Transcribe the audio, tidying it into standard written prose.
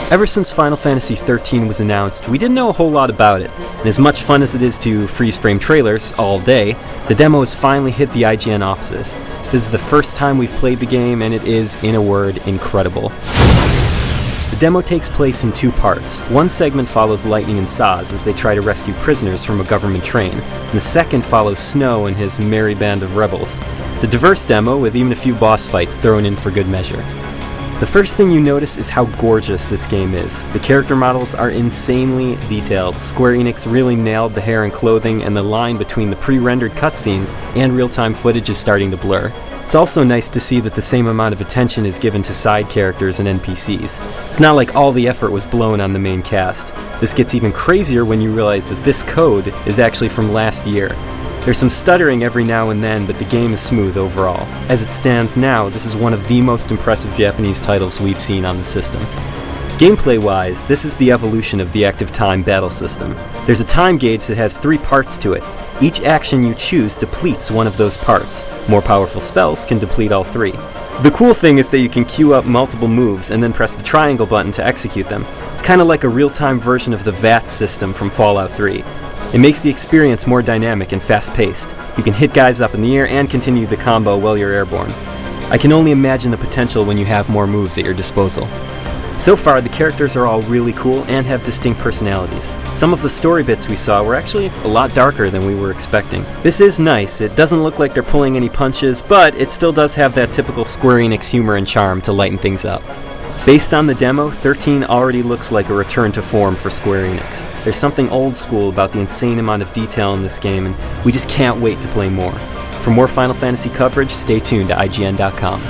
Ever since Final Fantasy XIII was announced, we didn't know a whole lot about it, and as much fun as it is to freeze-frame trailers all day, the demo has finally hit the IGN offices. This is the first time we've played the game, and it is, in a word, incredible. The demo takes place in two parts. One segment follows Lightning and Sazh as they try to rescue prisoners from a government train, and the second follows Snow and his merry band of rebels. It's a diverse demo with even a few boss fights thrown in for good measure. The first thing you notice is how gorgeous this game is. The character models are insanely detailed. Square Enix really nailed the hair and clothing, and the line between the pre-rendered cutscenes and real-time footage is starting to blur. It's also nice to see that the same amount of attention is given to side characters and NPCs. It's not like all the effort was blown on the main cast. This gets even crazier when you realize that this code is actually from last year. There's some stuttering every now and then, but the game is smooth overall. As it stands now, this is one of the most impressive Japanese titles we've seen on the system. Gameplay-wise, this is the evolution of the active time battle system. There's a time gauge that has 3 parts to it. Each action you choose depletes one of those parts. More powerful spells can deplete all 3. The cool thing is that you can queue up multiple moves and then press the triangle button to execute them. It's kind of like a real-time version of the VAT system from Fallout 3. It makes the experience more dynamic and fast-paced. You can hit guys up in the air and continue the combo while you're airborne. I can only imagine the potential when you have more moves at your disposal. So far, the characters are all really cool and have distinct personalities. Some of the story bits we saw were actually a lot darker than we were expecting. This is nice. It doesn't look like they're pulling any punches, but it still does have that typical Square Enix humor and charm to lighten things up. Based on the demo, 13 already looks like a return to form for Square Enix. There's something old school about the insane amount of detail in this game, and we just can't wait to play more. For more Final Fantasy coverage, stay tuned to IGN.com.